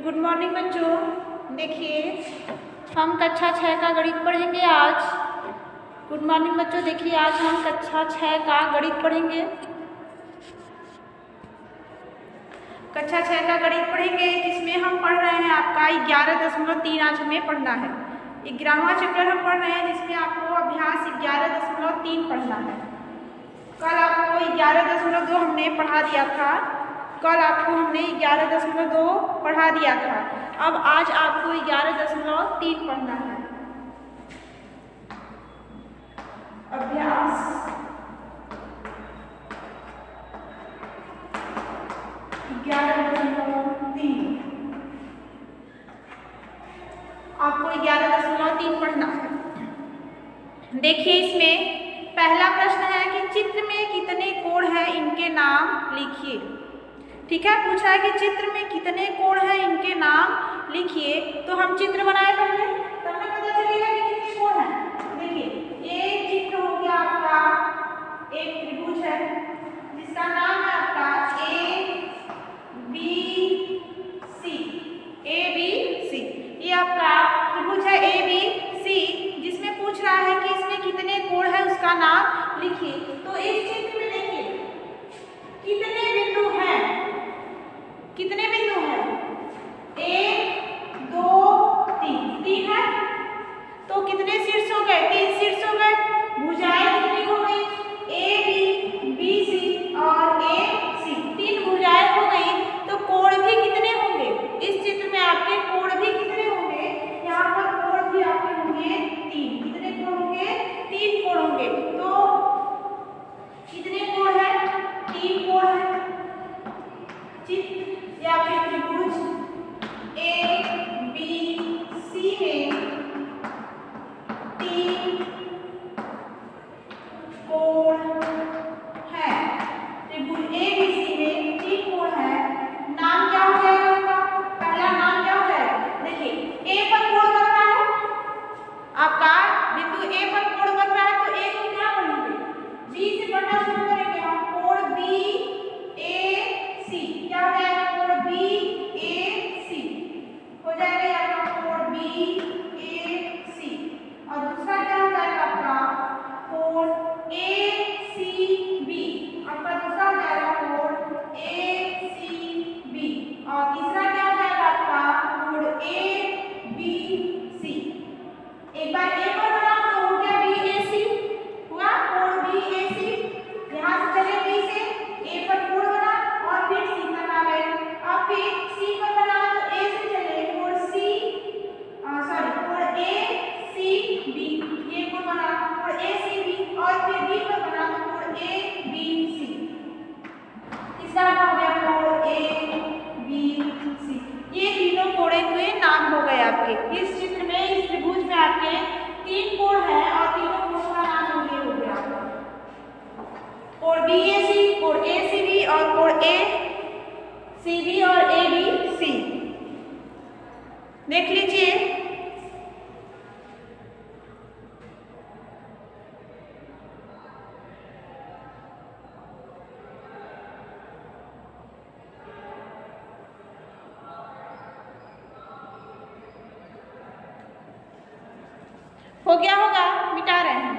Good morning बच्चों। देखिए हम कक्षा 6 का गणित पढ़ेंगे आज। गुड मॉर्निंग बच्चों। देखिए आज हम कक्षा 6 का गणित पढ़ेंगे। कक्षा 6 का गणित पढ़ेंगे जिसमें हम पढ़ रहे हैं आपका 11.3 आज हमें पढ़ना है। 11वां चैप्टर हम पढ़ रहे हैं जिसमें आपको अभ्यास 11.3 पढ़ना है। कल आपको 11.2 हमने पढ़ा दिया था। कल आपको हमने 11.2 पढ़ा दिया था। अब आज आपको 11.3 पढ़ना है। अभ्यास 11.3 आपको 11.3 पढ़ना है। देखिए इसमें पहला प्रश्न है कि चित्र में कितने कोण हैं, इनके नाम लिखिए। ठीक है, पूछा है कि चित्र में कितने कोण हैं, इनके नाम लिखिए। तो हम चित्र बनाए पहले, तब हमें पता चलेगा कि कितने कोण हैं। देखिए एक चित्र हो गया आपका, एक त्रिभुज है जिसका नाम है आपका ABC। ये आपका त्रिभुज है ABC, जिसमें पूछ रहा है कि इसमें कितने कोण है, उसका नाम लिखिए। तो इस चित्र में देखिए कितने बिंदु हैं, कितने बिंदु हैं? 1 2 3, 3 है। तो कितने शीर्ष हो गए? 3 शीर्ष हो गए। भुजाएं कितनी हो गई? AB BC और AC, 3 भुजाएं हो गई। तो कोण भी कितने होंगे इस चित्र में? आपके कोण भी कितने होंगे? यहाँ पर कोण भी आपके होंगे 3। कितने कोण होंगे? 3 कोण होंगे। तो कितने कोण है? 3 कोण है। चित्र या फिर त्रिभुज ABC में 3 कोण है। त्रिभुज ABC में 3 कोण है। नाम क्या हो जाएगा आपका? पहला नाम क्या हो जाएगा? देखिए A पर कोण बन रहा है, आपका बिंदु A पर कोण बन रहा है। तो A को क्या पढ़ेंगे? B से पढ़ना शुरू करेंगे हम। कोण BAC क्या हो जाएगा? कोण BAC हो जाएगा आपका कोण BAC। और दूसरा क्या हो जाएगा आपका? कोण ACB। आपका दूसरा हो जाएगा कोण ACB। और तीसरा क्या हो जाएगा आपका? कोण ABC। एक बार A पर बना तो हो गया BAC, हुआ कोण BAC। यहाँ से चले B से A पर कोण बना और फिर C पर आ गए। अब फिर C पर बना तो A से चले कोण कोण ACB, ये कोण बना कोण ACB। और फिर B पर बना तो कोण ABC। तीसरा हो गया कोण ABC। ये तीनों कोणों के नाम हो गए आपके। इस चित्र में, इस त्रिभुज में आपके 3 कोण हैं और तीनों कोणों का नाम ये हो गया कोण BAC, कोण ACB और कोण ACB और ABC। देख लीजिए हो गया होगा, मिटा रहे हैं।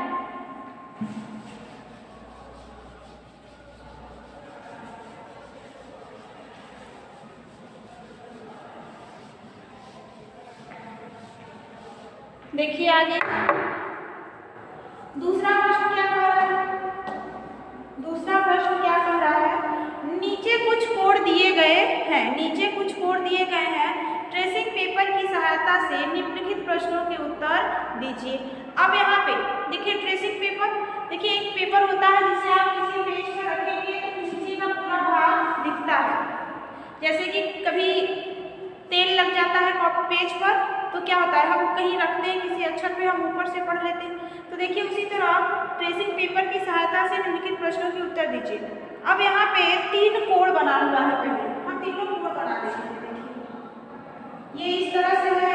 देखिए आगे दूसरा प्रश्न क्या कह रहा है? दूसरा प्रश्न क्या कह रहा है? नीचे कुछ कोण दिए गए हैं, नीचे कुछ कोण दिए गए हैं। ट्रेसिंग पेपर की सहायता से निम्नलिखित प्रश्नों के उत्तर दीजिए। अब यहाँ पे देखिए ट्रेसिंग पेपर, देखिए एक पेपर होता है जिसे आप किसी पेज पर रखेंगे तो नीचे का पूरा भाग दिखता है। जैसे कि कभी तेल लग जाता है पेज पर तो क्या होता है, हम कहीं रखते हैं किसी अक्षर पे, हम ऊपर से पढ़ लेते हैं। तो देखिए उसी तरह ट्रेसिंग पेपर की सहायता से निम्नलिखित प्रश्नों के उत्तर दीजिए। अब यहाँ पे 3 कोण बना हुआ है, पहले हम तीनों कोण बना देते हैं। देखिए ये इस तरह से है,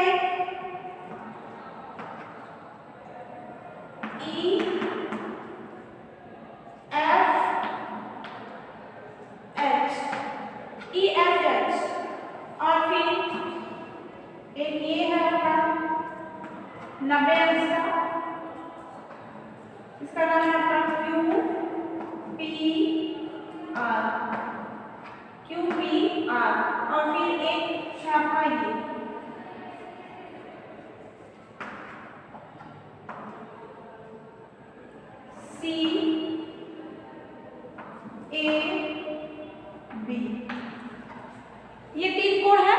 EFH और फिर 90 है इसका नाम है आपका QPR और फिर एक छापा ये CAB, ये 3 कोड है।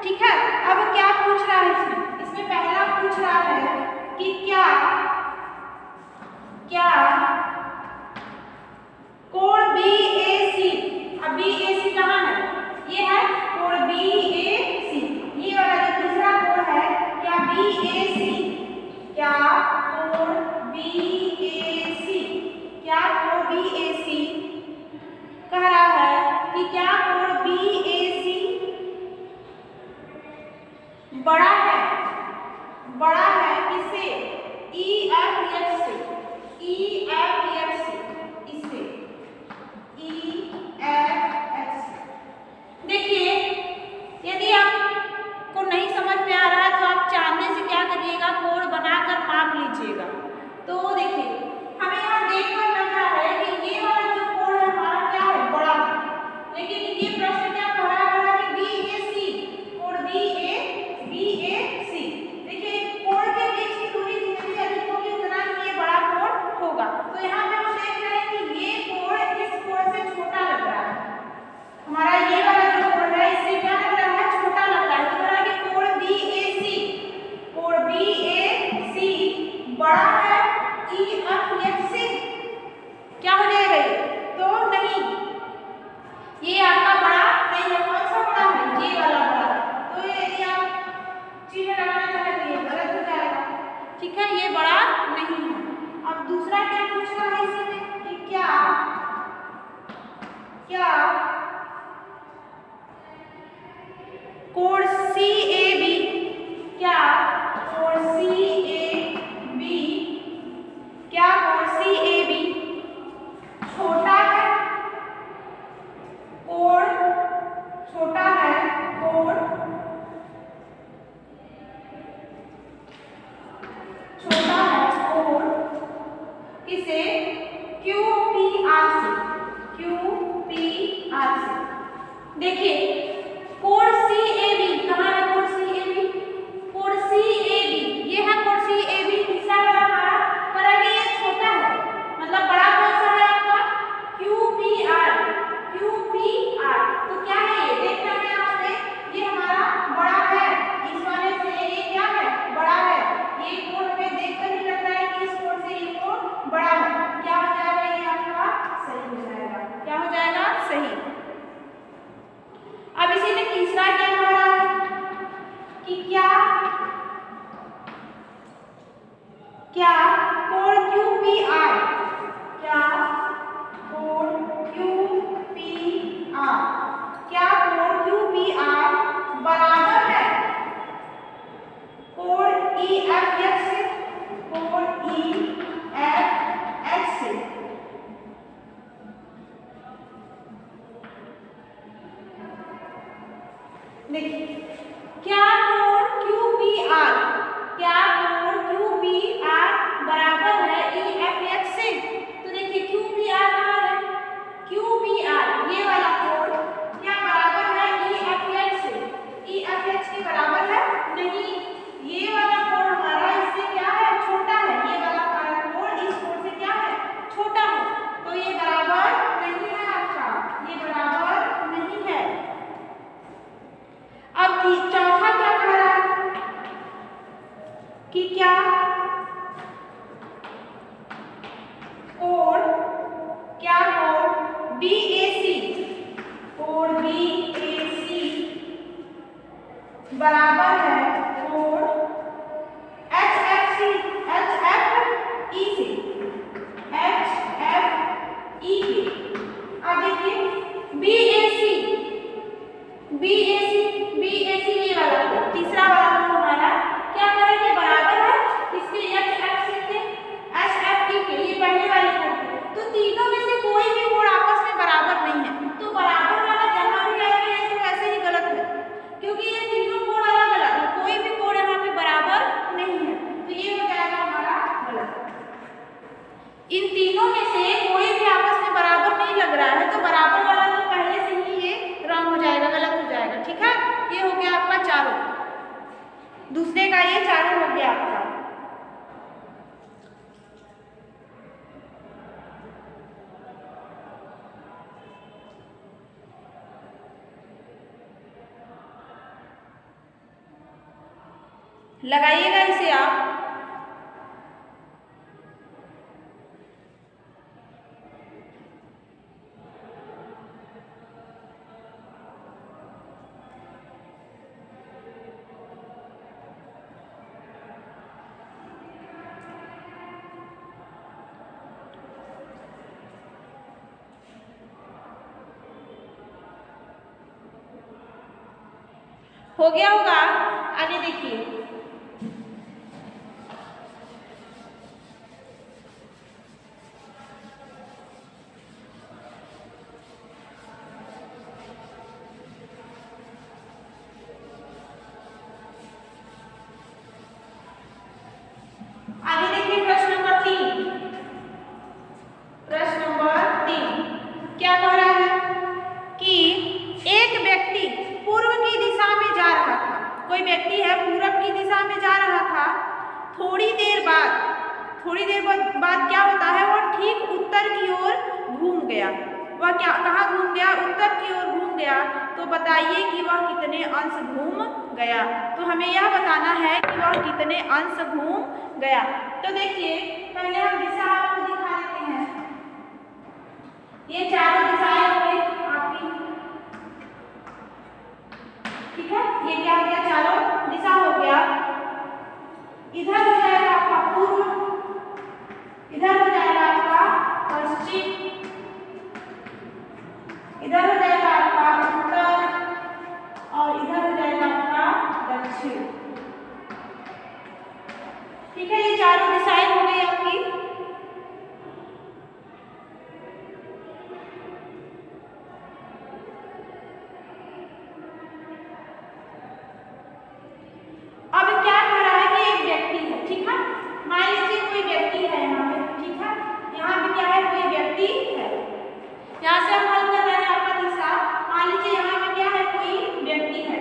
ठीक है, अब क्या पूछ रहा है इसमें पहला पूछ रहा है कि क्या कोड BAC, अब BAC कहाँ है, ये है कोड BAC, ये वाला जो दूसरा कोड है क्या BAC, क्या कोड BAC, क्या कोड BAC कह रहा है कि क्या कोड BAC बड़ा है किससे, EFH से, EFH से, इससे EFH से। देखिए यदि आपको नहीं समझ में आ रहा है तो आप जानने से क्या करिएगा, कोड बनाकर माप लीजिएगा। तो देखिए हमें यहाँ देखकर लग रहा है कि ये वाला जो कोड है हमारा क्या है, बड़ा है, लेकिन ये प्रश्न क्या कह रहा है कि BAC, कोड BAC। देखिए कोड के बीच की दूरी जितनी अधिक होगी उतना ही ये बड़ा कोड होगा। तो यहाँ पे हम देख रहे हैं कि ये कोड इस कोड से छोटा लग रहा है, हमारा ये वाला जो कोड है इससे क्या लग रहा है, छोटा लग रहा है। तो कह रहा है कि कोड BAC बड़ा है EFH से, क्या हो जाएगा ये, तो नहीं, ये आपका बड़ा नहीं है। कौन सा बड़ा है, ये वाला बड़ा है। तो यदि आप चिन्ह लगाना चाहे तो ये गलत हो जाएगा। ठीक है, ये बड़ा नहीं है। अब दूसरा क्या पूछ रहा है इसी में कि क्या कोड CAB, क्या कोड CAB छोटा है, कोड छोटा है, कोड छोटा है, कोड किसे, QPR से। देखिए कोड CAB कहाँ है, कोड CAB, ये है कोड CAB। तीसरा वाला हमारा पर ये छोटा है, मतलब बड़ा कौन सा है आपका, QPR। तो क्या है ये, देख रहे हैं आपने, ये हमारा बड़ा है, इस वाले से ये क्या है, बड़ा है। ये कोड हमें देखकर ही लग रहा है कि इस कोड से ये कोड बड़ा है। क्या हो जाएगा, ये आपका सही हो जाएगा। क्या हो जाएगा, सही। अब इसी में तीसरा क्या कह रहा है कि क्या कोड QPR, क्या कोड QPR बराबर है कोड EFH से, देखिए क्या कोड QPR बराबर है EFH से। तो देखिए QPR कहाँ है, ये वाला कोड क्या बराबर है EFH से, EFH के बराबर है नहीं, ये वाला कोड हमारा इससे क्या है, छोटा है। ये वाला हमारा कोड इस कोड से क्या है, छोटा है। तो ये बराबर नहीं है आपका, ये बराबर नहीं है। अब चौथा क्या कह रहा है कि क्या कोड BAC बराबर है कोड HFE से, HFE के। अब देखिए BAC ये वाला तीसरा वाला हमारा क्या करेंगे, बराबर है इसके HFE के, ये पहले वाले कोड। तो तीनों में से कोई भी कोड आपस में बराबर नहीं है। तो बराबर वाला जहां भी आएगा ये तो ऐसे ही गलत है, क्योंकि ये तीनों कोड अलग अलग दूसरे का ये चारों हो गया आपका। लगाइएगा इसे आप। हो गया होगा। आगे देखिए, आगे देखिए प्रश्न नंबर 3। प्रश्न नंबर 3 क्या कह रहा है कि एक व्यक्ति पूर्व की दिशा में जा रहा था। कोई व्यक्ति है पूर्व की दिशा में जा रहा था। थोड़ी देर बाद क्या होता है, वो ठीक उत्तर की ओर घूम गया। वह क्या कहाँ घूम गया? उत्तर की ओर घूम गया। तो बताइए कि वह कितने अंश घूम गया। तो हमें यह बताना है कि वह कितने अंश घूम गया। तो देखिए पहले हम दिशा आपको दिखा देते हैं। ये चारों दिशाएं होंगी आपकी, ठीक है। ये क्या हो गया? चारों दिशा हो गया। इधर हो जाएगा आपका पूर्व, इधर हो जाएगा आपका पश्चिम, इधर हो जाएगा आपका उत्तर और इधर हो जाएगा आपका दक्षिण, ठीक है। ये चारों दिशाएं हो गई आपकी। अब क्या कर रहा है कि एक व्यक्ति है, ठीक है। मान लीजिए कोई व्यक्ति है यहाँ पे, ठीक है। यहाँ पे क्या है? कोई व्यक्ति है। यहाँ से हम हल कर रहे हैं आपका तीसरा। मान लीजिए यहाँ पे क्या है? कोई व्यक्ति है,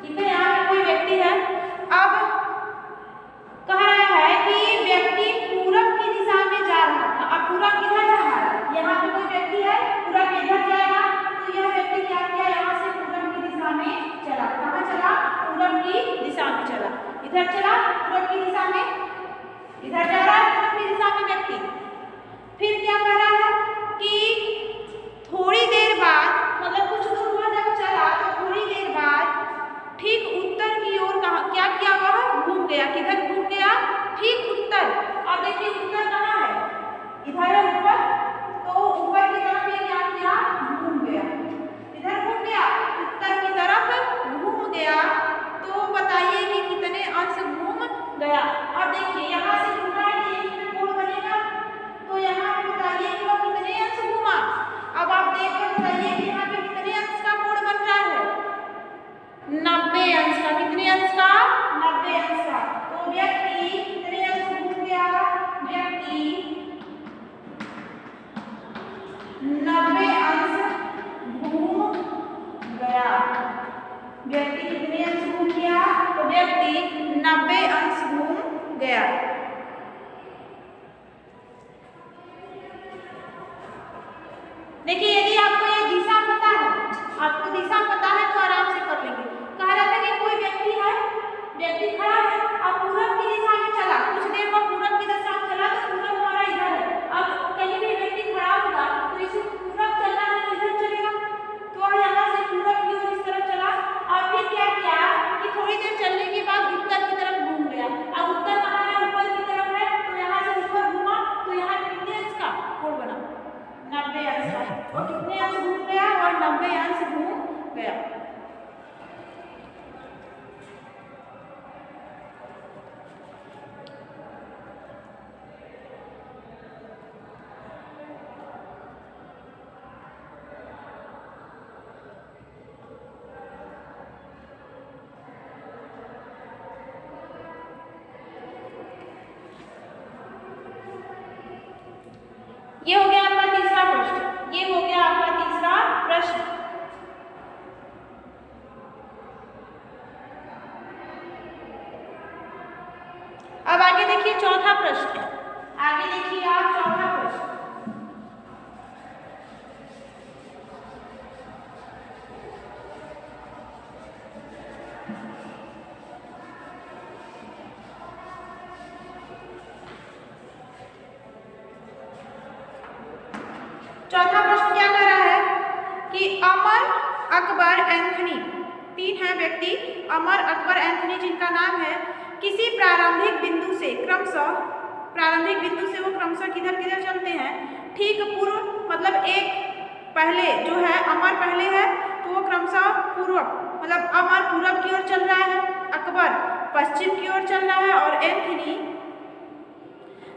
ठीक है। यहाँ पे कोई व्यक्ति है। अब कह रहा है कि व्यक्ति पूरब की दिशा में जा रहा था। अब पूरब किधर जा रहा है? यहाँ पे कोई व्यक्ति है, पूरब इधर जाएगा। तो यह व्यक्ति क्या किया? यहाँ से पूरब की दिशा में चला। कहाँ चला? पूरब की दिशा में चला। इधर चला पूरब की दिशा में, इधर जा रहा है पूरब की दिशा में व्यक्ति। फिर क्या कर रहा है कि थोड़ी देर बाद, मतलब कुछ दूर वह जब चला तो थोड़ी देर बाद ठीक उत्तर की ओर कहा क्या किया? वह घूम गया। किधर घूम गया? ठीक उत्तर। अब देखिए उत्तर कहाँ है? इधर है ऊपर। तो ऊपर की तरफ ये क्या किया? घूम गया। इधर घूम गया, उत्तर की तरफ घूम गया। तो बताइए कि कितने अंश घूम गया। अब देखिए यहाँ से घूमा है, एक में कोण बनेगा। तो यहाँ पे बताइए कि वह कितने अंश घूमा। अब आप देखकर बताइए कि यहाँ पे कितने अंश का कोण बन रहा है? 90 अंश का। कितने अंश का? 90 अंश का। तो व्यक्ति कितने अंश घूम गया? व्यक्ति 90 अंश घूम गया। व्यक्ति कितने अंश घूम गया? तो व्यक्ति 90 अंश घूम गया। देखिए यदि आपको ये दिशा पता है, आपको दिशा पता है तो आराम से कर लेंगे। कह रहा था कि कोई व्यक्ति है, व्यक्ति खड़ा है, अब पूरब की दिशा में चला। कुछ देर बाद पूरब की दिशा में चला तो पूरब हमारा इधर है। अब कहीं भी व्यक्ति खड़ा होगा तो इसे पूरब चलना है तो इधर चलेगा। तो यहाँ से पूरब की ओर इस तरफ चला और फिर क्या किया कि थोड़ी देर चलने के बाद उत्तर की तरफ घूम गया। अब उत्तर कहाँ है? ऊपर देखिए चौथा प्रश्न, आगे देखिए आप चौथा प्रश्न। चौथा प्रश्न क्या कह रहा है कि अमर, अकबर, एंथनी, तीन हैं व्यक्ति, अमर, अकबर, एंथनी, जिनका नाम है, किसी प्रारंभिक बिंदु से क्रमशः, प्रारंभिक बिंदु से वो क्रमशः किधर किधर चलते हैं, ठीक पूर्व, मतलब एक पहले जो है अमर पहले है तो वो क्रमशः पूर्व, मतलब अमर पूर्व की ओर चल रहा है, अकबर पश्चिम की ओर चल रहा है और एंथनी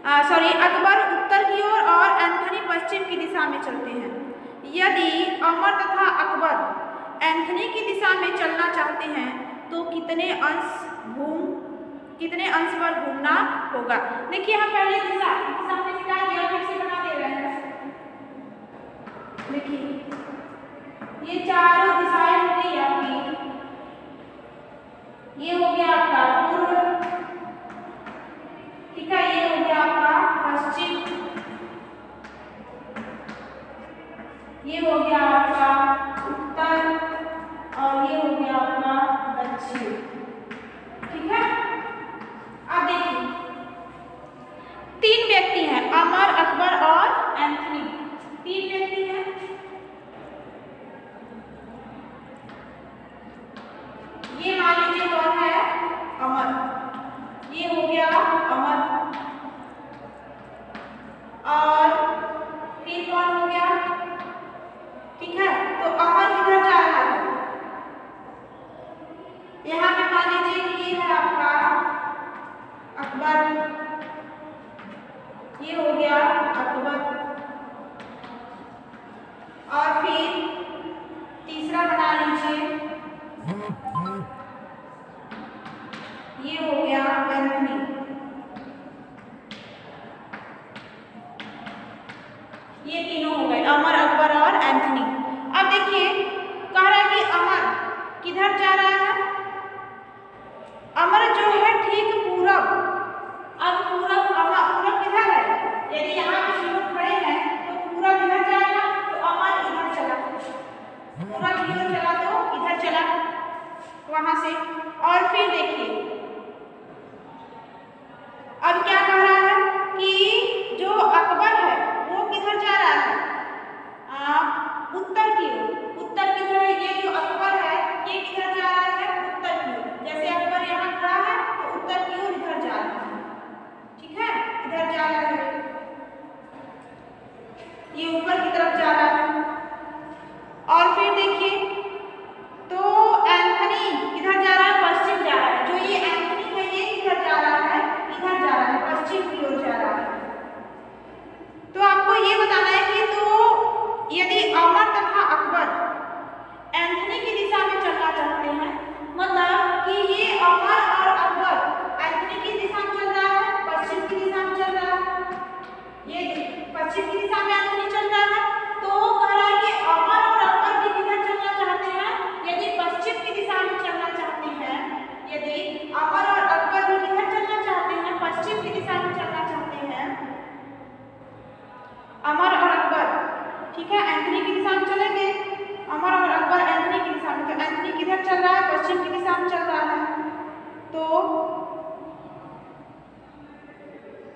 अकबर उत्तर की ओर और एंथनी पश्चिम की दिशा में चलते हैं। यदि अमर तथा अकबर एंथनी की दिशा में चलना चाहते हैं तो कितने अंश पर घूमना होगा। देखिए हम पहले दिशा सामने मिटा दिया, फिर से बना दे रहे हैं। देखिए ये चारों दिशाएं हो गई आपकी, ये हो गया आपका पूर्व, ठीक है, ये हो गया आपका पश्चिम, ये हो गया आपका उत्तर और ये हो गया आपका दक्षिण, ठीक है। अब देखिए तीन व्यक्ति हैं, अमर, अकबर और एंथनी, तीन व्यक्ति हैं। ये मान लीजिए कौन है, अमर, ये हो गया अमर, और फिर कौन हो गया, ठीक है। तो अमर किधर जा रहा है, यहाँ पे मान लीजिए कि ये है आपका अकबर, ये हो गया अकबर, और फिर तीसरा बना लीजिए, ये हो गया एंथनी, ये तीनों हो गए, अमर, अकबर और एंथनी। अब देखिए कह रहा है कि अमर किधर जा रहा है, अमर जो है ठीक पूरब, अब पूरब किधर है, यदि यहाँ पे हम लोग खड़े हैं तो पूरब इधर जाएगा तो अमर इधर चला, पूरब इधर चला तो इधर चला वहां से। और फिर देखिए अब क्या कह रहा है कि जो अकबर है वो किधर जा रहा है, उत्तर की ओर, उत्तर किधर है, ये जो अकबर है ये किधर जा रहा है, उत्तर की ओर, जैसे अकबर यहाँ खड़ा है तो उत्तर की ओर इधर जा रहा है, ठीक है, इधर जा रहा है, ये ऊपर की तरफ जा रहा है। और फिर देखिए तो एंथनी किधर जा रहा है, पश्चिम जा रहा है, जो ये एंथनी है ये किधर जा रहा है, इधर जा रहा है, पश्चिम की ओर जा रहा है। तो आपको ये बताना है कि तो यदि अमर तथा अकबर एंथनी की दिशा में चलना चाहते हैं, मतलब कि ये अमर और अकबर एंथनी की दिशा में चल रहा है, पश्चिम की दिशा में चल रहा है, ये पश्चिम की दिशा में एंथनी चल रहा है, तो कह रहा है कि अमर और अकबर भी किधर चलना चाहते हैं, यदि पश्चिम की दिशा में चलना चाहते हैं, यदि अमर और अकबर भी किधर चलना चाहते हैं, पश्चिम की दिशा में चलना चाहते हैं, अमर और अकबर, ठीक है, एंथनी की दिशा में चलेंगे, अमर और अकबर एंथनी की दिशा में, तो एंथनी किधर चल रहा है, पश्चिम की दिशा में चल रहा है, तो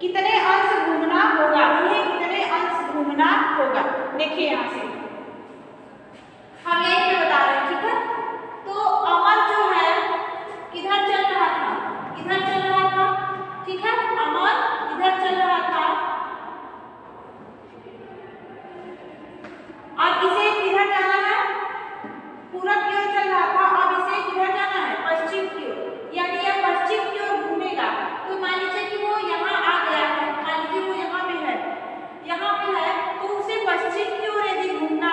कितने अंश घूमना होगा, उन्हें कितने अंश घूमना होगा। देखिए यहाँ से हम यहीं पे बता रहे हैं, ठीक है। तो अमर जो है किधर चल रहा था, इधर चल रहा था, ठीक है, अमर इधर चल रहा था, अब इसे किधर जाना है, पूरब की ओर चल रहा था, अब इसे किधर जाना है, पश्चिम की ओर, यानी यह पश्चिम की ओर घूमेगा। तो मान लीजिए कि वो यहाँ आ गया है, मान लीजिए वो यहाँ पे है, तो उसे पश्चिम की ओर यदि घूमना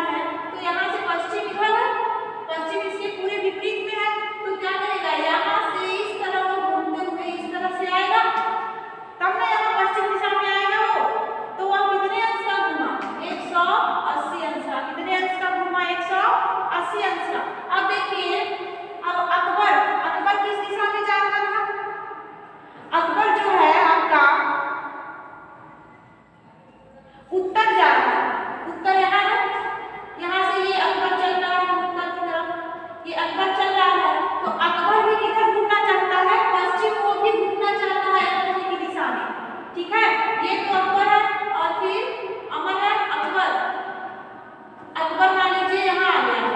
अकबर चल रहा है तो अकबर भी किधर घूमना चाहता है, पश्चिम को भी घूमना चाहता है एंथनी की दिशा में। ठीक है, ये तो अकबर है और फिर अमर है अकबर। अकबर मान लीजिए यहाँ आ गया है,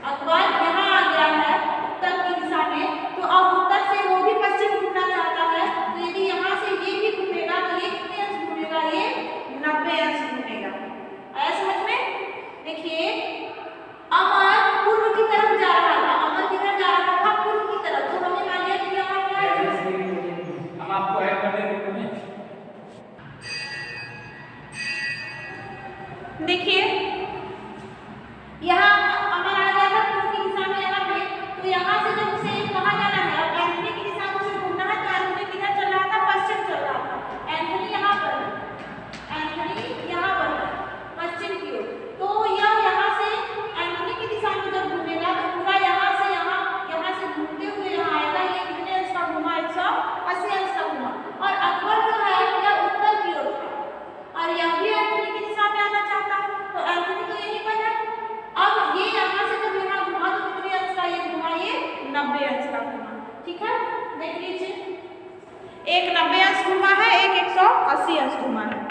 अकबर यहाँ आ गया है उत्तर की दिशा में, तो अब उत्तर से वो भी पश्चिम घूमना चाहता है, तो यदि यहाँ से ये भी घूमेगा तो ये कितने अंश घूमेगा, ये 90 अंश घूमेगा। आया समझ में? देखिए अमर पूर्व की तरफ जा रहा था, अमर किधर जा रहा था, पूर्व की तरफ, तो हमने मान लिया कि यहाँ क्या है, हम आपको ऐड कर देंगे। देखिए यहाँ अमर आ गया था पूर्व की दिशा में यहाँ पे, तो यहाँ से जब उसे कहाँ जाना है, अब एंथनी की दिशा में उसे घूमना है, तो एंथनी किधर चल रहा था, पश्चिम चल रहा था। एंथनी यहाँ पर है, एंथनी यहाँ पर है पश्चिम की ओर, तो यह यहाँ से एंथनी की दिशा में जब घूमेगा तो पूरा यहाँ से घूमते हुए यहाँ आएगा। ये कितने अंश का घूमा, 180 अंश का घूमा। और अकबर जो है यह उत्तर की ओर था और यह भी एंथनी की दिशा में आना चाहता है, तो एंथनी तो यहीं पर है। अब ये यहाँ से जब यहाँ घुमा तो कितने अंश का ये घुमा, ये 90 अंश का घुमा। ठीक है, देख लीजिए, एक 90 अंश घुमा है, एक 180 अंश घुमा है।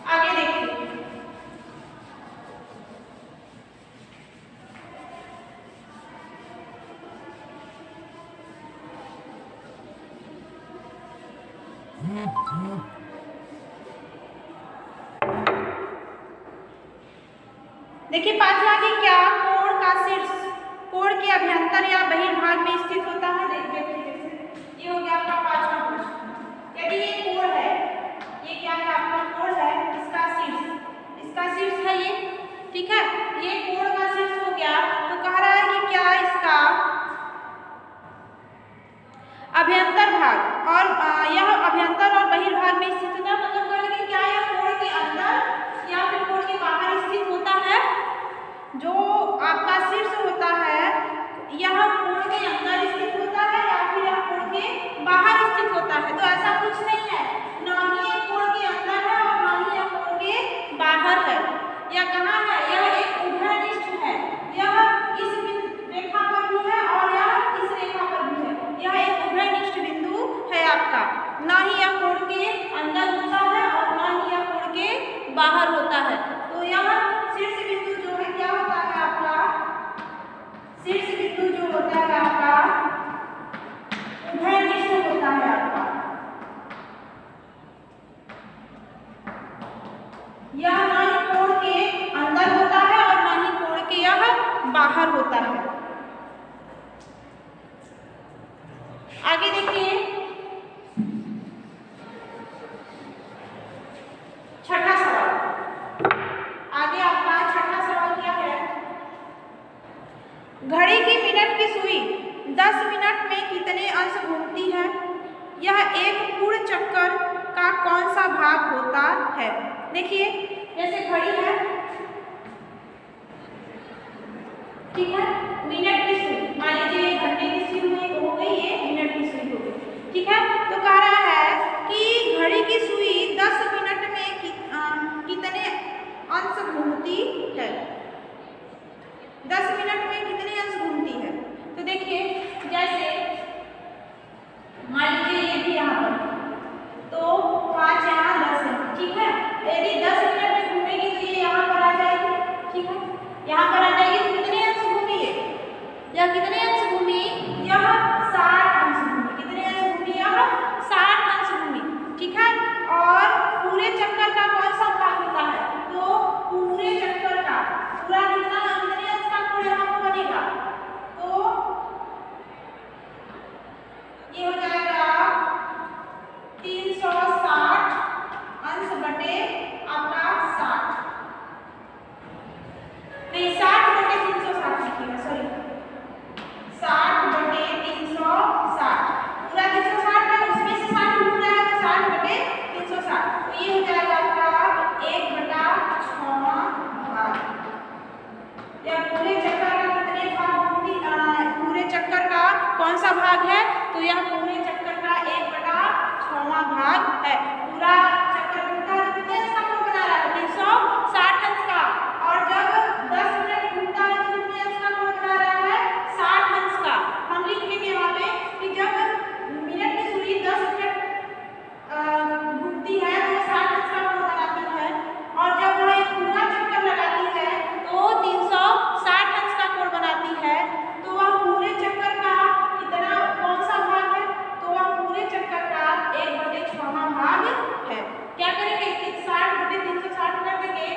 आगे देखिए, देखिए पांचवा कि क्या कोण का शीर्ष कोण के अभ्यंतर या बहिर्भाग में स्थित होता है। देखिए ये हो गया आपका पांचवा प्रश्न। यदि ये कोण है, ये क्या है आपका कोण है, इसका शीर्ष है ये। ठीक है, ये कोण का शीर्ष हो गया, तो कह रहा है कि क्या इसका अभ्यंतर भाग और यह अभ्यंतर और बहिर्भाग में स्थित होता है, मतलब कह रहे कि क्या यह कोण के अंदर या फिर कोण के बाहर स्थित होता है। जो आपका शीर्ष होता है यह कोण के अंदर स्थित होता है या फिर यह कोण के बाहर स्थित होता है, तो ऐसा कुछ नहीं है, ना ही यह कोण के अंदर है और ना ही यह कोण के बाहर है। यह कहाँ है, यह एक उभयनिष्ठ है, यह इस रेखा पर भी है और यह इस रेखा पर भी है, यह एक उभयनिष्ठ बिंदु है आपका, ना ही यह कोण के अंदर होता है और ना ही यह कोण के बाहर होता है। तो यह शीर्ष बिंदु जो है क्या होता है आपका, शीर्ष बिंदु जो होता है आपका उभयनिष्ठ होता है आपका, यह ना ही कोण के अंदर होता है और ना ही कोण के यह बाहर होता है। आगे देखिए छठा सवाल, आगे आपका छठा सवाल क्या है, घड़ी की मिनट की सुई 10 मिनट में कितने अंश घूमती है, यह एक पूर्ण चक्कर का कौन सा भाग होता है। देखिए जैसे घड़ी है, ठीक है, मिनट की सुई, मान लीजिए घंटे की सुई हो गई, ये मिनट की सुई हो गई। ठीक है, तो कह रहा है कि घड़ी की सुई 10 मिनट में कितने अंश घूमती है, 10 मिनट में कितने अंश घूमती है। तो देखिए जैसे मान लीजिए ये भी यहाँ पर, तो 5 यहाँ 10 है। ठीक है, यदि 10 मिनट में घूमेगी तो ये यहाँ पर आ जाएगी। ठीक है, यहाँ पर आ जाएगी, तो कितने अंश घूमी है, या कितने अंश घूमी, यह 60 अंश घूमी। कितने अंश घूमी, यह 60 अंश घूमी। ठीक है, और पूरे चक्कर का कौन सा भाग होता है, तो पूरे चक्कर का यह पूरे चक्कर का 1/6वां भाग है। पूरा चक्कर घूमता है कितने अंश का कोण बना रहा है? 360 अंश का। और जब 10 मिनट घूमता है तो कितने अंश का कोण बना रहा है? 60 अंश का। हम लिख लेंगे यहाँ पे कि जब मिनट की सुई 10 मिनट घूमती है तो 60 अंश का कोण बनाती है, और जब वह एक पूरा चक्कर लगाती है तो 360 अंश का कोण बनाती है। तो वह पूरे चक्कर का कितना कौन सा भाग है? तो वह पूरे चक्कर का 1/6वां भाग है। क्या करेंगे? 60/360 कर देंगे।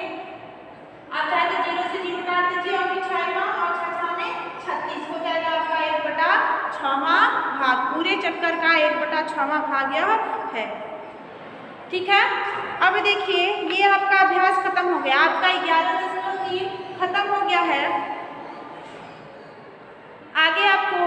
आप चाहे तो 0 से 0 काट दीजिए और फिर 6 और 6 में 36 हो जाएगा आपका 1/6वां भाग। पूरे चक्कर का 1/6वां भाग यह है। ठीक है, अब देखिए ये आपका अभ्यास खत्म हो गया, आपका 11.3 खत्म हो गया है। आगे आपको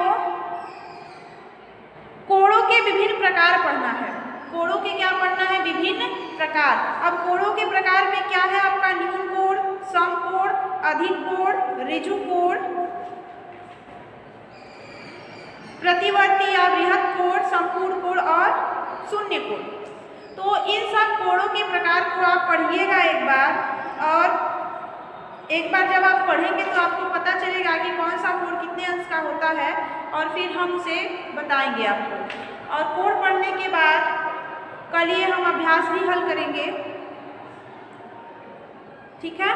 कोणों के विभिन्न प्रकार पढ़ना है। कोणों के क्या पढ़ना है? विभिन्न प्रकार। अब कोणों के प्रकार में क्या है आपका? न्यून कोण, समकोण, अधिक कोण, ऋजु कोण, प्रतिवर्ती या बृहद कोण, संपूर्ण कोण और शून्य कोण। तो इन सब कोणों के प्रकार को आप पढ़िएगा एक बार, और एक बार जब आप पढ़ेंगे तो आपको पता चलेगा कि कौन सा कोण कितने अंश का होता है, और फिर हम उसे बताएंगे आपको। और कोण पढ़ने के बाद कल ये हम अभ्यास भी हल करेंगे। ठीक है,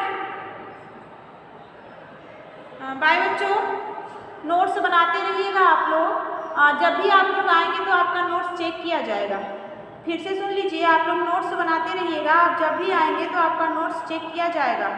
बाय बच्चों, नोट्स बनाते रहिएगा आप लोग। जब भी आप लोग आएंगे तो आपका नोट्स चेक किया जाएगा। फिर से सुन लीजिए, आप लोग नोट्स बनाते रहिएगा, आप जब भी आएंगे तो आपका नोट्स चेक किया जाएगा।